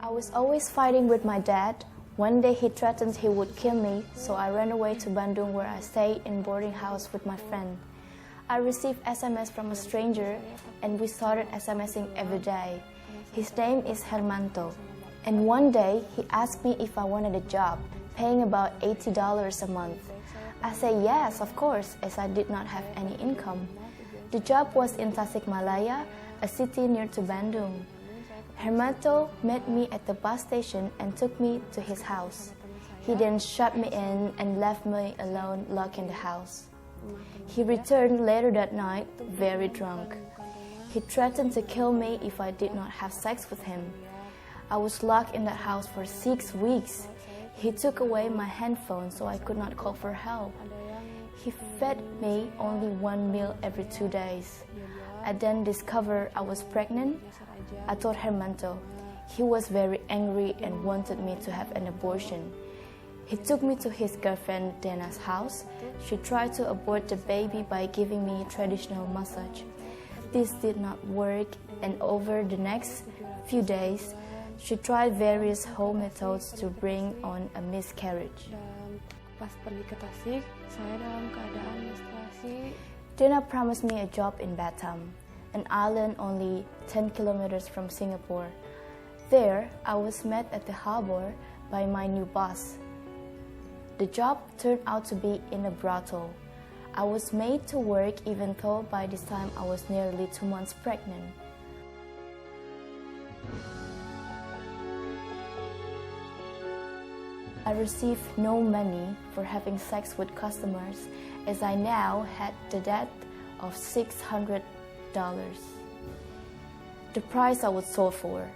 I was always fighting with my dad. One day he threatened he would kill me, so I ran away to Bandung where I stayed in boarding house with my friend. I received SMS from a stranger and we started SMSing every day. His name is Hermanto. And one day he asked me if I wanted a job, paying about $80 a month. I said yes, of course, as I did not have any income. The job was in Tasikmalaya, a city near to Bandung. Hermanto met me at the bus station and took me to his house. He then shut me in and left me alone, locked in the house. He returned later that night, very drunk. He threatened to kill me if I did not have sex with him. I was locked in that house for 6 weeks. He took away my handphone so I could not call for help. He fed me only one meal every 2 days. I then discovered I was pregnant. I told Hermanto. He was very angry and wanted me to have an abortion. He took me to his girlfriend Dana's house. She tried to abort the baby by giving me traditional massage. This did not work, and over the next few days, she tried various home methods to bring on a miscarriage. Pas pergi ke Tasik, saya dalam keadaan menstruasi. Dana promised me a job in Batam, an island only 10 kilometers from Singapore. There, I was met at the harbor by my new boss. The job turned out to be in a brothel. I was made to work even though by this time I was nearly 2 months pregnant. I received no money for having sex with customers as I now had the debt of $600. The price I was sold for.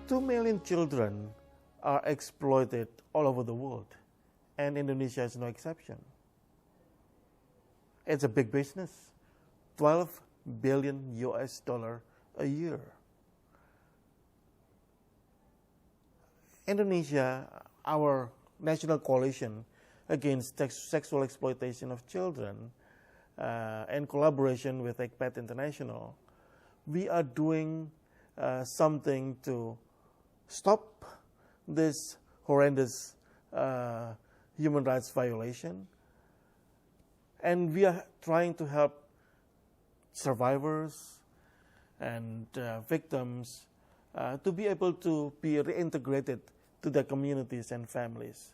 Two million children are exploited all over the world, and Indonesia is no exception. It's a big business, $12 billion a year. Indonesia, our national coalition against sexual exploitation of children, in collaboration with ECPAT International, we are doing something to stop this horrendous human rights violation. And we are trying to help survivors and victims to be able to be reintegrated to their communities and families.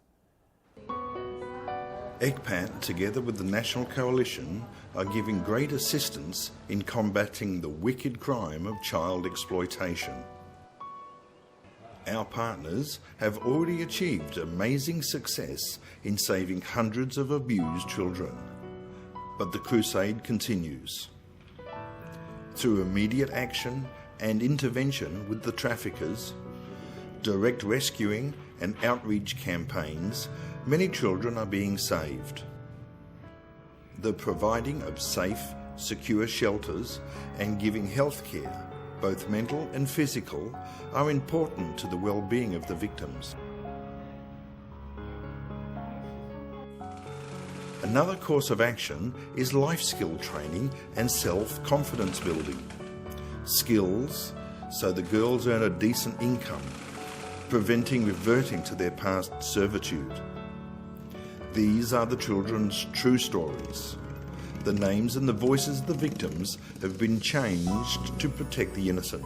ECPAT, together with the National Coalition, are giving great assistance in combating the wicked crime of child exploitation. Our partners have already achieved amazing success in saving hundreds of abused children. But the crusade continues. Through immediate action and intervention with the traffickers, direct rescuing and outreach campaigns, many children are being saved. The providing of safe, secure shelters and giving health care, both mental and physical, are important to the well-being of the victims. Another course of action is life skill training and self-confidence building. Skills so the girls earn a decent income, preventing reverting to their past servitude. These are the children's true stories. The names and the voices of the victims have been changed to protect the innocent.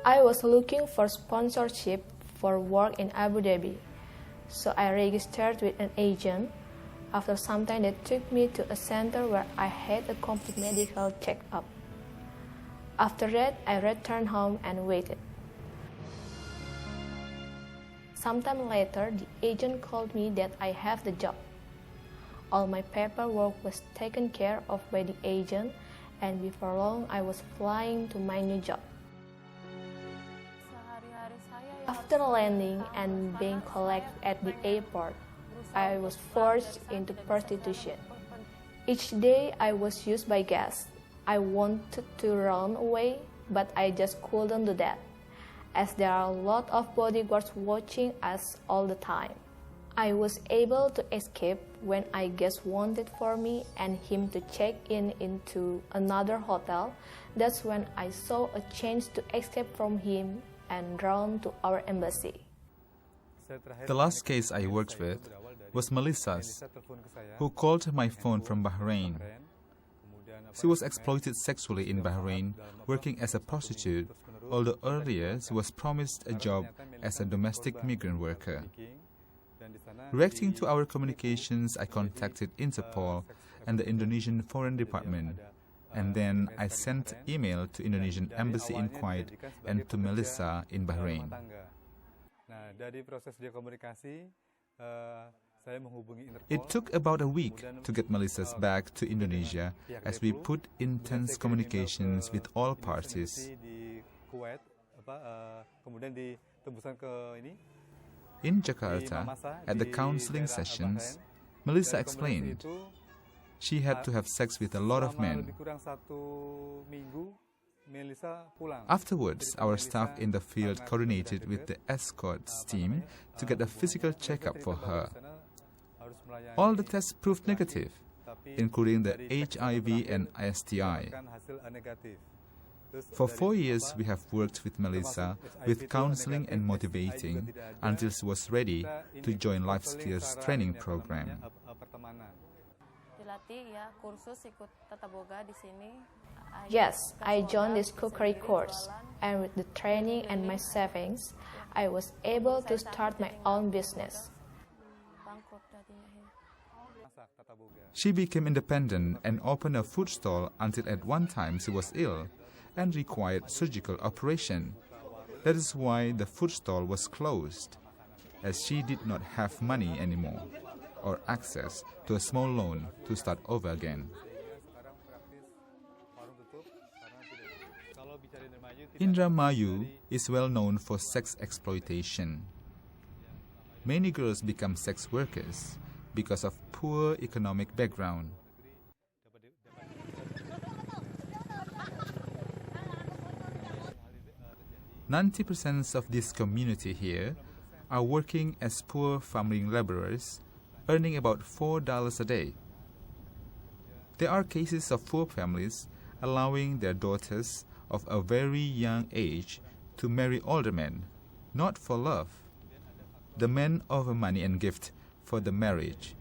I was looking for sponsorship for work in Abu Dhabi, so I registered with an agent. After some time, they took me to a center where I had a complete medical checkup. After that, I returned home and waited. Sometime later, the agent called me that I have the job. All my paperwork was taken care of by the agent, and before long, I was flying to my new job. After landing and being collected at the airport, I was forced into prostitution. Each day I was used by guests. I wanted to run away, but I just couldn't do that, as there are a lot of bodyguards watching us all the time. I was able to escape when I guess wanted for me and him to check into another hotel. That's when I saw a chance to escape from him and run to our embassy. The last case I worked with was Melissa's, who called my phone from Bahrain. She was exploited sexually in Bahrain, working as a prostitute, although earlier she was promised a job as a domestic migrant worker. Reacting to our communications, I contacted Interpol and the Indonesian Foreign Department, and then I sent email to Indonesian Embassy in Kuwait and to Melissa in Bahrain. It took about a week to get Melissa's back to Indonesia, as we put intense communications with all parties. In Jakarta, at the counseling sessions, Melissa explained she had to have sex with a lot of men. Afterwards, our staff in the field coordinated with the escorts team to get a physical checkup for her. All the tests proved negative, including the HIV and STI. For 4 years, we have worked with Melissa with counseling and motivating until she was ready to join life skills training program. Yes, I joined this cookery course, and with the training and my savings, I was able to start my own business. She became independent and opened a food stall until at one time she was ill and required surgical operation. That is why the food stall was closed, as she did not have money anymore or access to a small loan to start over again. Indramayu is well known for sex exploitation. Many girls become sex workers because of poor economic background. "90% of this community here are working as poor farming laborers, earning about $4 a day. There are cases of poor families allowing their daughters of a very young age to marry older men, not for love. The men offer money and gift for the marriage.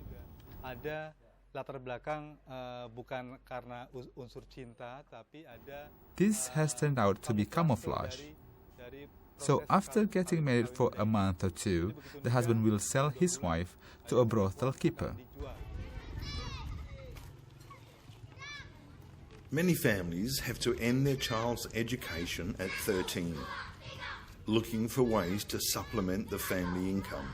This has turned out to be camouflage. So after getting married for a month or two, the husband will sell his wife to a brothel keeper. Many families have to end their child's education at 13, looking for ways to supplement the family income.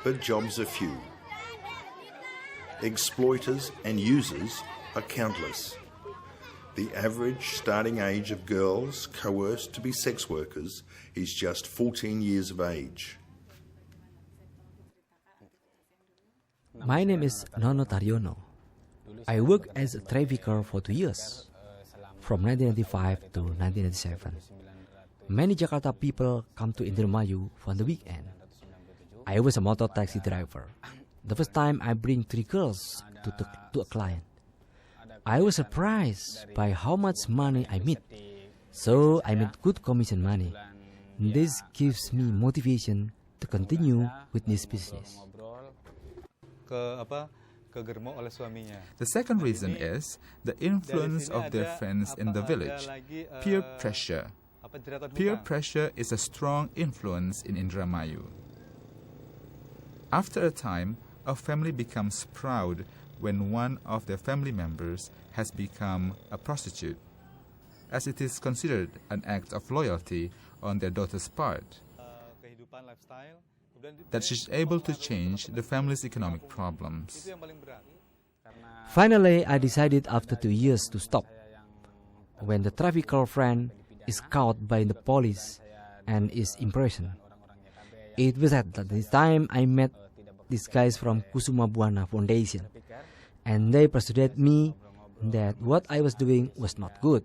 But jobs are few. Exploiters and users are countless. The average starting age of girls coerced to be sex workers is just 14 years of age. My name is Nono Taryono. I worked as a trafficker for 2 years, from 1995 to 1997. Many Jakarta people come to Indramayu for the weekend. I was a motor taxi driver. The first time I bring 3 girls to a client. I was surprised by how much money I made. So I made good commission money. This gives me motivation to continue with this business. The second reason is the influence of their friends in the village, peer pressure. Peer pressure is a strong influence in Indramayu. After a time, a family becomes proud when one of their family members has become a prostitute, as it is considered an act of loyalty on their daughter's part, that she's able to change the family's economic problems. Finally, I decided after 2 years to stop. When the traffic girlfriend is caught by the police and is imprisoned. It was at this time I met these guys from Kusuma Buana Foundation, and they persuaded me that what I was doing was not good.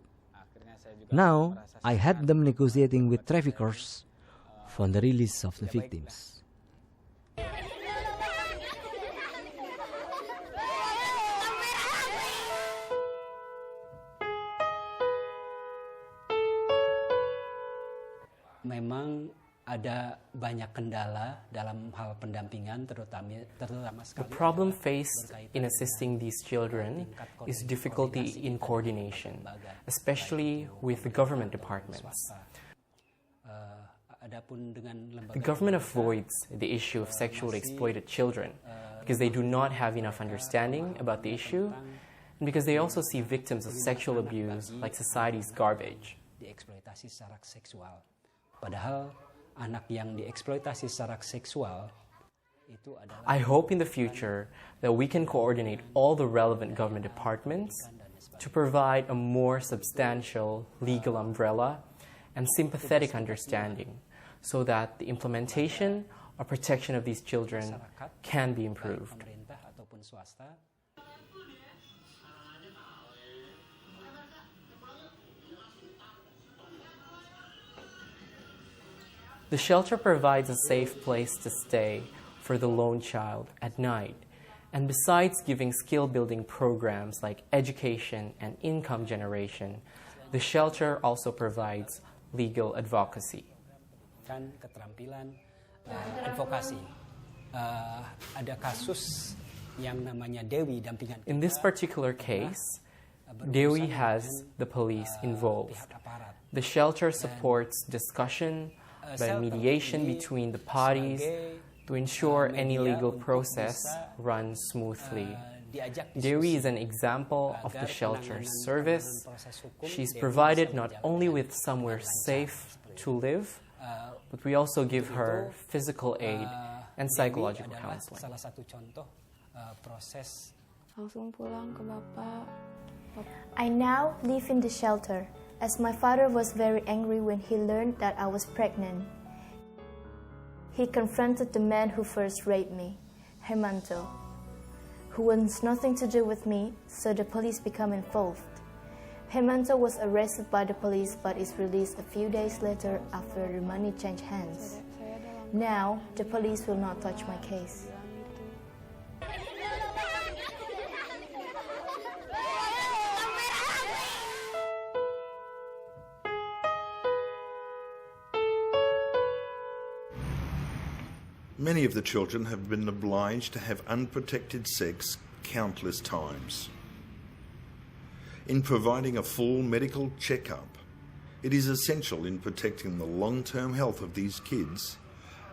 Now, I had them negotiating with traffickers for the release of the victims. Memang ada banyak kendala dalam hal pendampingan, terutama sekali. The problem faced in assisting these children is difficulty in coordination, especially with the government departments. The government avoids the issue of sexually exploited children because they do not have enough understanding about the issue and because they also see victims of sexual abuse like society's garbage. Dieksploitasi secara seksual. Padahal anak yang dieksploitasi secara seksual itu adalah. I hope in the future that we can coordinate all the relevant government departments to provide a more substantial legal umbrella and sympathetic understanding so that the implementation or protection of these children can be improved. Pemerintah ataupun swasta. The shelter provides a safe place to stay for the lone child at night, and besides giving skill-building programs like education and income generation, the shelter also provides legal advocacy. Keterampilan advokasi. Ada kasus yang namanya Dewi dampingan. In this particular case, Dewi has the police involved. The shelter supports discussion by mediation between the parties to ensure any legal process runs smoothly. Dewi is an example of the shelter's service. She's provided not only with somewhere safe to live, but we also give her physical aid and psychological counseling. Salah satu contoh proses. Langsung pulang ke bapak. I now live in the shelter, as my father was very angry when he learned that I was pregnant. He confronted the man who first raped me, Hermanto, who wants nothing to do with me, so the police become involved. Hermanto was arrested by the police but is released a few days later after the money changed hands. Now, the police will not touch my case. Many of the children have been obliged to have unprotected sex countless times. In providing a full medical checkup, it is essential in protecting the long-term health of these kids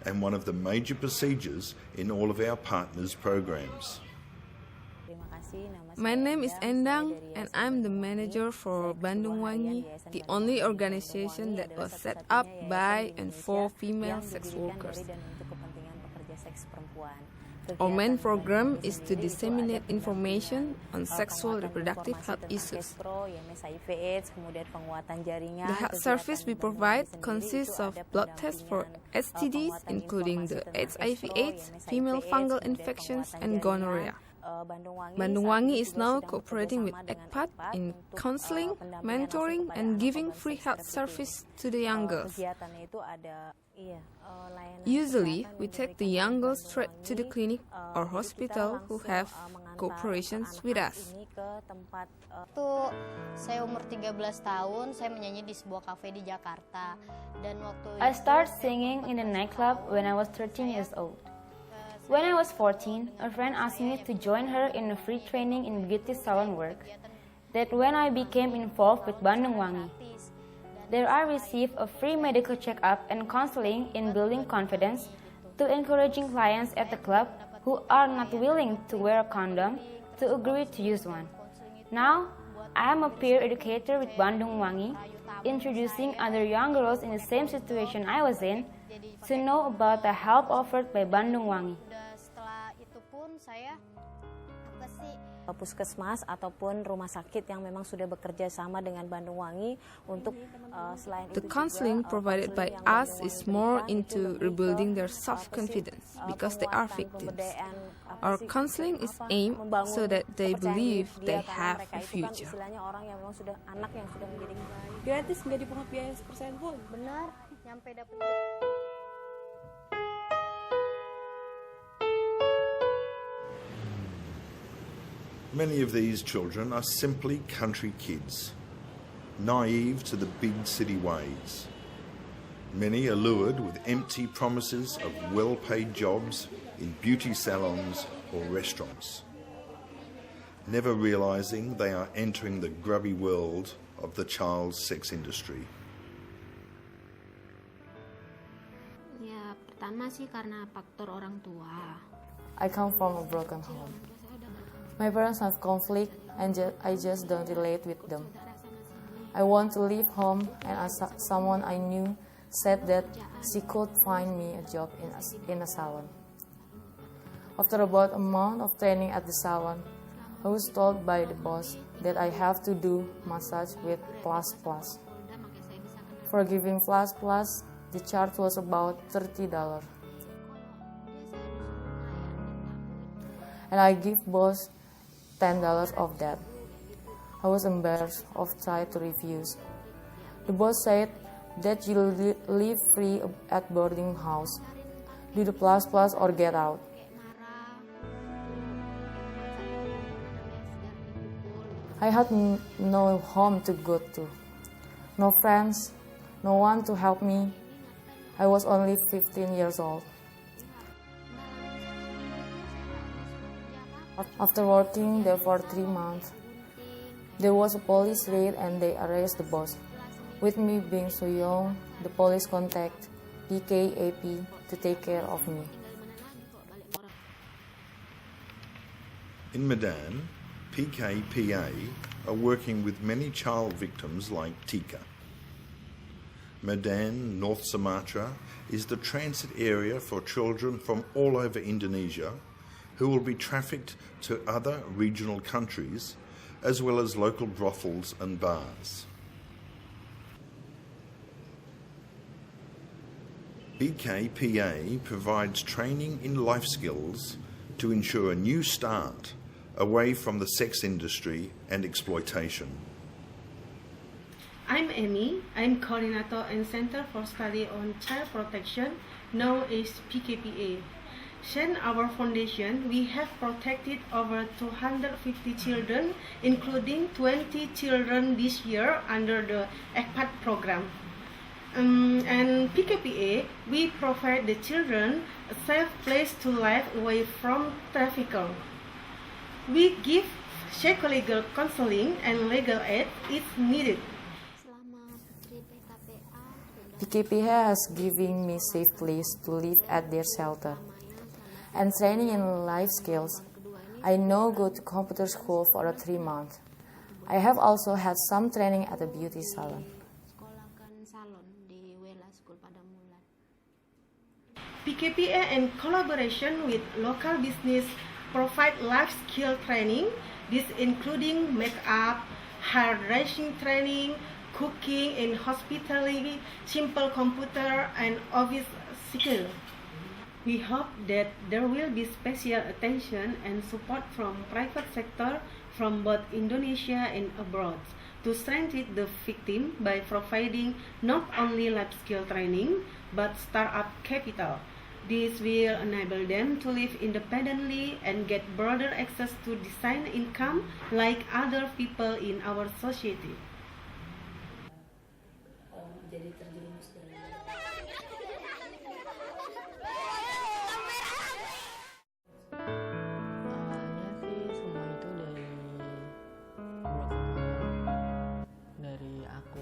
and one of the major procedures in all of our partners' programs. My name is Endang and I'm the manager for Bandung Wangi, the only organization that was set up by and for female sex workers. Our main program is to disseminate information on sexual reproductive health issues. The health service we provide consists of blood tests for STDs, including the HIV/AIDS, female fungal infections, and gonorrhea. Bandung Wangi is now cooperating with ECPAT in counseling, mentoring, and giving free health service to the young girls. Usually, we take the young girls straight to the clinic or hospital who have cooperations with us. Waktu saya umur 13 tahun, saya menyanyi di sebuah kafe di Jakarta. Dan waktu I started singing in a nightclub when I was 13 years old. When I was 14, a friend asked me to join her in a free training in beauty salon work. That when I became involved with Bandung Wangi. There I received a free medical checkup and counseling in building confidence to encouraging clients at the club who are not willing to wear a condom to agree to use one. Now, I am a peer educator with Bandung Wangi, introducing other young girls in the same situation I was in to know about the help offered by Bandung Wangi. Setelah itu pun saya puskesmas ataupun rumah sakit yang memang sudah bekerja sama dengan Bandung Wangi untuk selain The counseling provided by us is more into rebuilding their self-confidence because they are victims. Our counseling is aimed so that they believe they have a future. Orang yang memang sudah anak yang sudah menjadi gratis, nggak dipungut biaya 1% pun. Benar, nyampe dapat. Many of these children are simply country kids, naive to the big city ways. Many are lured with empty promises of well-paid jobs in beauty salons or restaurants, never realizing they are entering the grubby world of the child sex industry. Ya, pertama sih karena faktor orang tua. I come from a broken home. My parents have conflict and I just don't relate with them. I want to leave home and someone I knew said that she could find me a job in a salon. After about a month of training at the salon, I was told by the boss that I have to do massage with plus plus. For giving plus plus, the charge was about $30. And I give boss $10 of that. I was embarrassed of trying to refuse. The boss said that you'll live free at boarding house. Do the plus plus or get out. I had no home to go to, no friends, no one to help me. I was only 15 years old. After working there for 3 months, there was a police raid and they arrested the boss. With me being so young, the police contacted PKAP to take care of me. In Medan, PKPA are working with many child victims like Tika. Medan, North Sumatra, is the transit area for children from all over Indonesia who will be trafficked to other regional countries, as well as local brothels and bars. BKPA provides training in life skills to ensure a new start away from the sex industry and exploitation. I'm Amy. I'm coordinator and Center for Study on Child Protection, known as PKPA. Since our foundation, we have protected over 250 children, including 20 children this year under the ECPAT program. And PKPA, we provide the children a safe place to live away from traffickers. We give psychological counseling and legal aid if needed. PKPA has given me safe place to live at their shelter and training in life skills. I now go to computer school for 3 months. I have also had some training at a beauty salon. PKPA, in collaboration with local business, provide life skill training. This including makeup, hairdressing training, cooking and hospitality, simple computer and office skills. We hope that there will be special attention and support from private sector from both Indonesia and abroad to strengthen the victim by providing not only life skill training but startup capital. This will enable them to live independently and get broader access to decent income like other people in our society.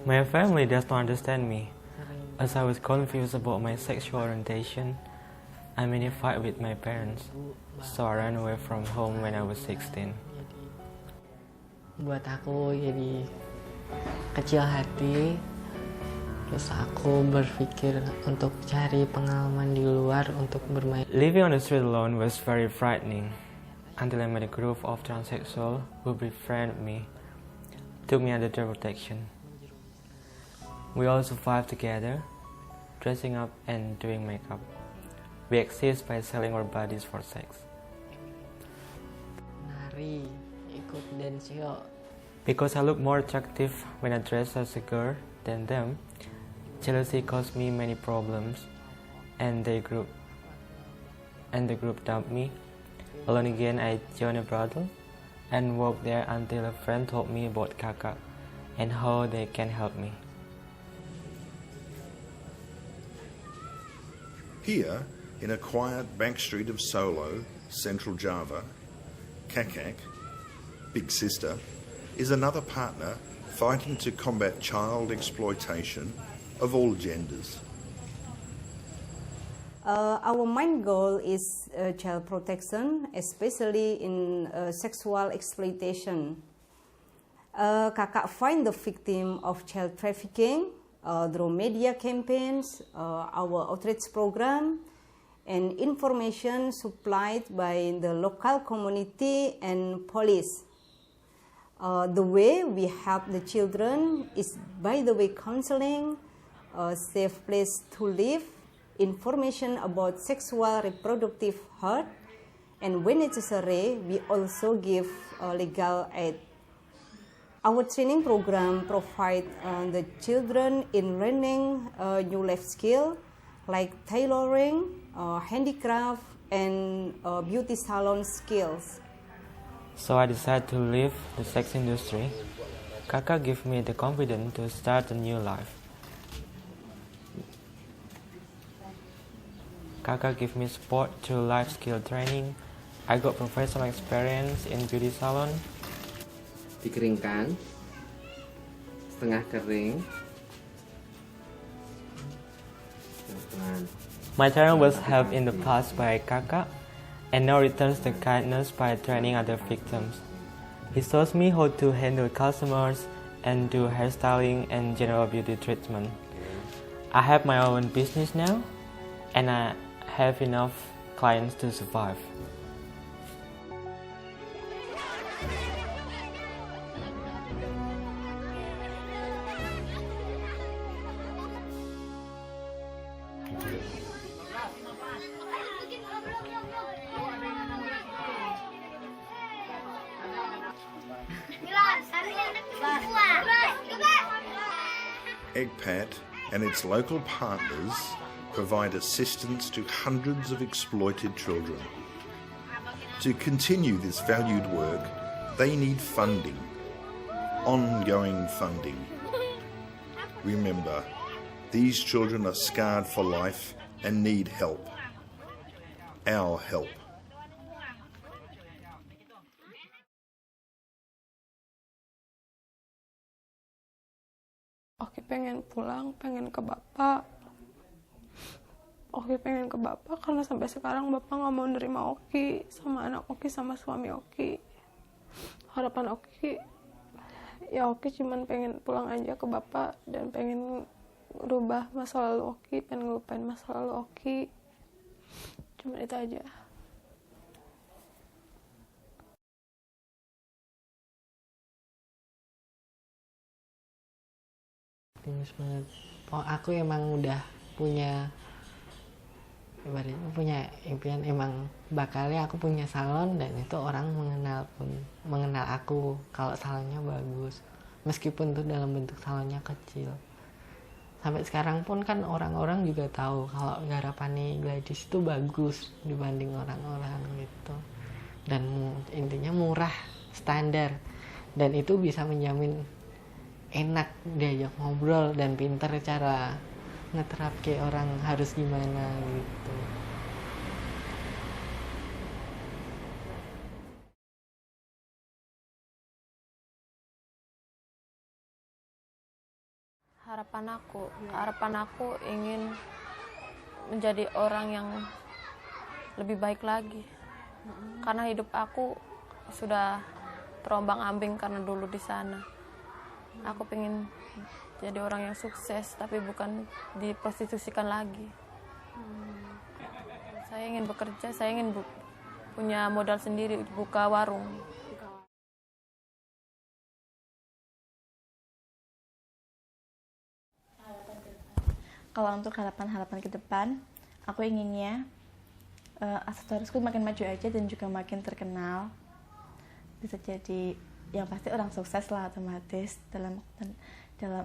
My family does not understand me. As I was confused about my sexual orientation, I made a fight with my parents, so I ran away from home when I was 16. Buat aku jadi kecil hati, terus aku berpikir untuk cari pengalaman di luar untuk bermain. Living on the street alone was very frightening. until I met a group of transsexuals who befriended me, took me under their protection. We all survived together, dressing up and doing makeup. We exist by selling our bodies for sex. Nari, ikut dance yuk. Because I look more attractive when I dress as a girl than them, jealousy caused me many problems, and the group dumped me. Alone again, I joined a brothel and worked there until a friend told me about Kakak and how they can help me. Here, in a quiet back street of Solo, Central Java, Kakak, Big Sister, is another partner fighting to combat child exploitation of all genders. Our main goal is child protection, especially in sexual exploitation. Kakak find the victim of child trafficking through media campaigns, our outreach program, and information supplied by the local community and police. The way we help the children is by the way counseling, a safe place to live, information about sexual reproductive health, and when necessary, we also give legal aid. Our training program provides the children in learning new life skills like tailoring, handicraft, and beauty salon skills. So I decided to leave the sex industry. Kakak gave me the confidence to start a new life. Kakak gave me support through life skill training. I got professional experience in beauty salon. Dikeringkan, setengah kering. My talent was helped in the past by Kakak, and now returns the kindness by training other victims. He shows me how to handle customers and do hairstyling and general beauty treatment. I have my own business now, and I have enough clients to survive. EGPAT and its local partners provide assistance to hundreds of exploited children. To continue this valued work, they need funding, ongoing funding. Remember, these children are scarred for life and need help. Our help. Oki pengen pulang, pengen ke Bapak. Oki pengen ke Bapak karena sampai sekarang Bapak nggak mau nerima Oki sama anak Oki sama suami Oki. Harapan Oki, ya Oki cuman pengen pulang aja ke Bapak dan pengen rubah masa lalu Oki, pengen ngelupain masa lalu Oki. Cuma itu aja. Optimis banget. Oh, aku emang udah punya impian, emang bakalnya aku punya salon dan itu orang mengenal aku kalau salonnya bagus, meskipun tuh dalam bentuk salonnya kecil. Sampai sekarang pun kan orang-orang juga tahu kalau Garapani Gladys itu bagus dibanding orang-orang gitu, dan intinya murah, standar, dan itu bisa menjamin enak diajak ngobrol dan pinter cara ngeterap kayak orang harus gimana gitu. Harapan aku ingin menjadi orang yang lebih baik lagi, karena hidup aku sudah terombang-ambing karena dulu di sana. Aku pengen jadi orang yang sukses, tapi bukan diprostitusikan lagi. Saya ingin bekerja, saya ingin punya modal sendiri buka warung. Kalau untuk harapan-harapan ke depan, aku inginnya aksesorisku makin maju aja dan juga makin terkenal. Bisa jadi yang pasti orang sukses lah otomatis dalam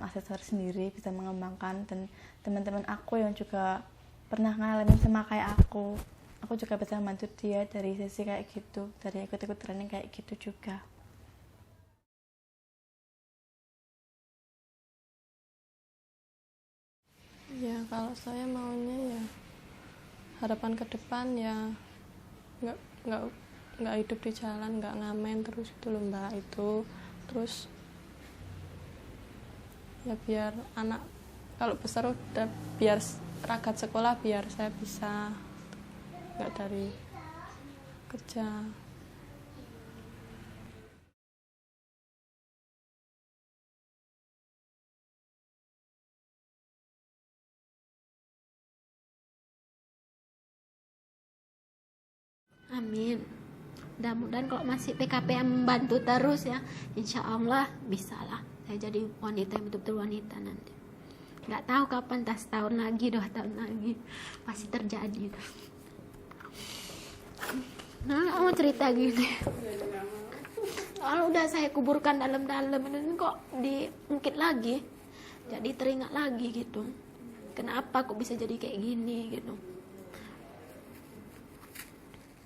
aksesoris sendiri, bisa mengembangkan, dan teman-teman aku yang juga pernah ngalamin sama kayak aku juga bisa membantu dia dari sisi kayak gitu, dari ikut-ikut training kayak gitu juga. Ya kalau saya maunya ya harapan ke depan ya nggak hidup di jalan, nggak ngamen terus itu loh Mbak, itu terus ya biar anak kalau besar udah biar ragat sekolah biar saya bisa nggak dari kerja. Amin. Mudah-mudahan kalau masih PKP yang membantu terus ya, insya Allah bisa lah saya jadi wanita yang betul-betul wanita nanti. Nggak tahu kapan, entah setahun lagi, 2 tahun lagi pasti terjadi. Nah, mau cerita gini. Kalau udah saya kuburkan dalam-dalam ini kok diungkit lagi, jadi teringat lagi gitu. Kenapa kok bisa jadi kayak gini gitu?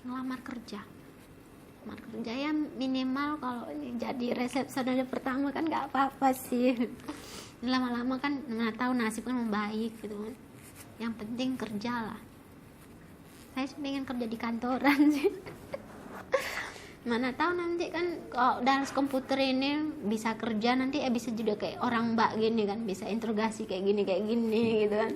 Ngelamar kerja ya minimal kalau jadi resepsionis pertama kan nggak apa-apa sih. Lama-lama kan mana tahu nasib kan membaik gitu kan. Yang penting kerja lah. Saya pengen kerja di kantoran sih. Mana tahu nanti kan kalau dalam komputer ini bisa kerja nanti bisa juga kayak orang Mbak gini kan, bisa interogasi kayak gini gitu kan.